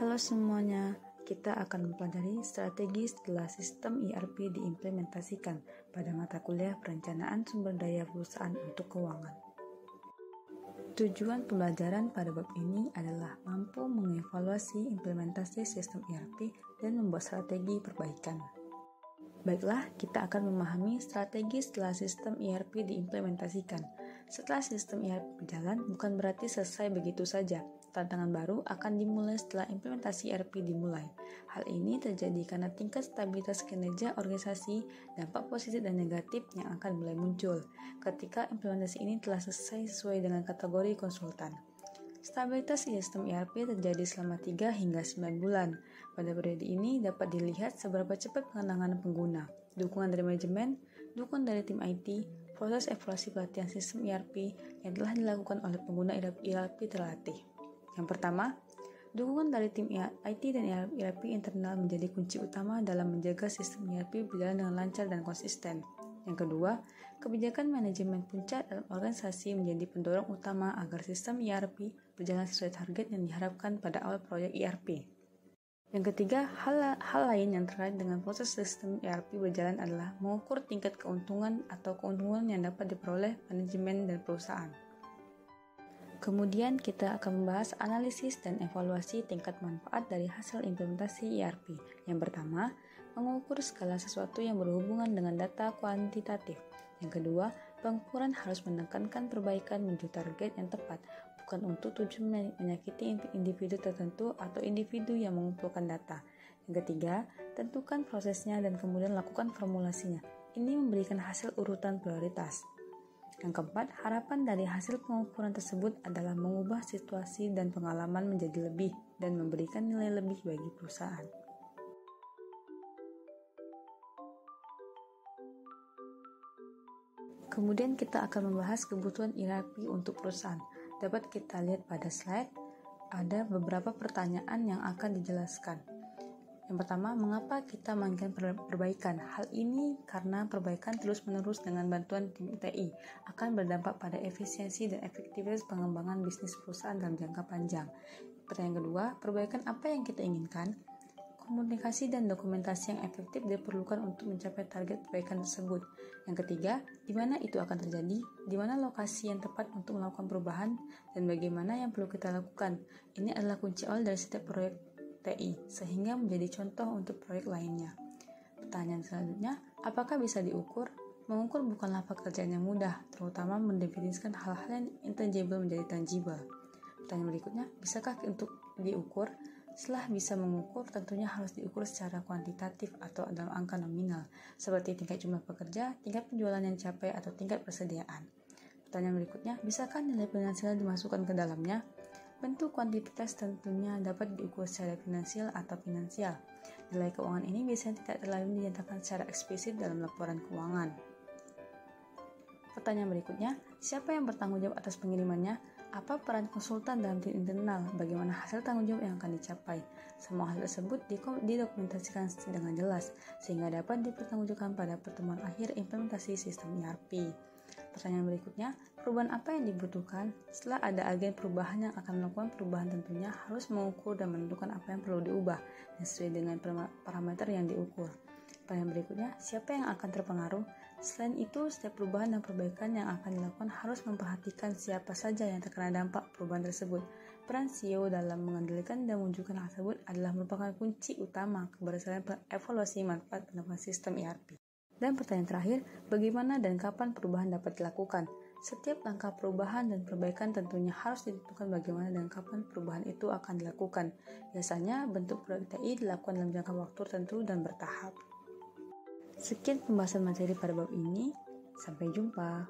Halo semuanya, kita akan mempelajari strategi setelah sistem ERP diimplementasikan pada mata kuliah Perencanaan Sumber Daya Perusahaan untuk Keuangan. Tujuan pembelajaran pada bab ini adalah mampu mengevaluasi implementasi sistem ERP dan membuat strategi perbaikan. Baiklah, kita akan memahami strategi setelah sistem ERP diimplementasikan. Setelah sistem ERP berjalan, bukan berarti selesai begitu saja. Tantangan baru akan dimulai setelah implementasi ERP dimulai. Hal ini terjadi karena tingkat stabilitas kinerja organisasi, dampak positif dan negatif yang akan mulai muncul ketika implementasi ini telah selesai sesuai dengan kategori konsultan. Stabilitas sistem ERP terjadi selama 3 hingga 9 bulan. Pada periode ini dapat dilihat seberapa cepat pengenangan pengguna, dukungan dari manajemen, dukungan dari tim IT, proses evaluasi pelatihan sistem ERP yang telah dilakukan oleh pengguna ERP terlatih. Yang pertama, dukungan dari tim IT dan ERP internal menjadi kunci utama dalam menjaga sistem ERP berjalan dengan lancar dan konsisten. Yang kedua, kebijakan manajemen puncak dalam organisasi menjadi pendorong utama agar sistem ERP berjalan sesuai target yang diharapkan pada awal proyek ERP. Yang ketiga, hal lain yang terkait dengan proses sistem ERP berjalan adalah mengukur tingkat keuntungan atau keuntungan yang dapat diperoleh manajemen dan perusahaan. Kemudian kita akan membahas analisis dan evaluasi tingkat manfaat dari hasil implementasi ERP. Yang pertama, mengukur skala sesuatu yang berhubungan dengan data kuantitatif. Yang kedua, pengukuran harus menekankan perbaikan menuju target yang tepat, bukan untuk tujuan menyakiti individu tertentu atau individu yang mengumpulkan data. Yang ketiga, tentukan prosesnya dan kemudian lakukan formulasinya. Ini memberikan hasil urutan prioritas. Yang keempat, harapan dari hasil pengukuran tersebut adalah mengubah situasi dan pengalaman menjadi lebih dan memberikan nilai lebih bagi perusahaan. Kemudian kita akan membahas kebutuhan ERP untuk perusahaan. Dapat kita lihat pada slide, ada beberapa pertanyaan yang akan dijelaskan. Yang pertama, mengapa kita menginginkan perbaikan? Hal ini karena perbaikan terus-menerus dengan bantuan tim TI akan berdampak pada efisiensi dan efektivitas pengembangan bisnis perusahaan dalam jangka panjang. Pertanyaan kedua, perbaikan apa yang kita inginkan? Komunikasi dan dokumentasi yang efektif diperlukan untuk mencapai target perbaikan tersebut. Yang ketiga, di mana itu akan terjadi? Di mana lokasi yang tepat untuk melakukan perubahan? Dan bagaimana yang perlu kita lakukan? Ini adalah kunci awal dari setiap proyek TI, sehingga menjadi contoh untuk proyek lainnya. Pertanyaan selanjutnya, apakah bisa diukur? Mengukur bukanlah pekerjaan yang mudah, terutama mendefinisikan hal-hal yang intangible menjadi tangible. Pertanyaan berikutnya, bisakah untuk diukur? Setelah bisa mengukur, tentunya harus diukur secara kuantitatif atau dalam angka nominal, seperti tingkat jumlah pekerja, tingkat penjualan yang dicapai, atau tingkat persediaan. Pertanyaan berikutnya, bisakah nilai finansial dimasukkan ke dalamnya? Bentuk kuantitas tentunya dapat diukur secara finansial atau finansial. Nilai keuangan ini biasanya tidak terlalu dinyatakan secara eksplisit dalam laporan keuangan. Pertanyaan berikutnya, siapa yang bertanggung jawab atas pengirimannya? Apa peran konsultan dalam tim internal? Bagaimana hasil tanggung jawab yang akan dicapai? Semua hal tersebut didokumentasikan dengan jelas, sehingga dapat dipertanggungjawabkan pada pertemuan akhir implementasi sistem ERP. Pertanyaan berikutnya, perubahan apa yang dibutuhkan? Setelah ada agen perubahan yang akan melakukan perubahan, tentunya harus mengukur dan menentukan apa yang perlu diubah dan sesuai dengan parameter yang diukur. Pertanyaan berikutnya, siapa yang akan terpengaruh? Selain itu, setiap perubahan dan perbaikan yang akan dilakukan harus memperhatikan siapa saja yang terkena dampak perubahan tersebut. Peran CEO dalam mengendalikan dan mewujudkan hal tersebut adalah merupakan kunci utama keberhasilan evaluasi manfaat penerapan sistem ERP. Dan pertanyaan terakhir, bagaimana dan kapan perubahan dapat dilakukan? Setiap langkah perubahan dan perbaikan tentunya harus ditentukan bagaimana dan kapan perubahan itu akan dilakukan. Biasanya, bentuk proyek TI dilakukan dalam jangka waktu tertentu dan bertahap. Sekian pembahasan materi pada bab ini. Sampai jumpa.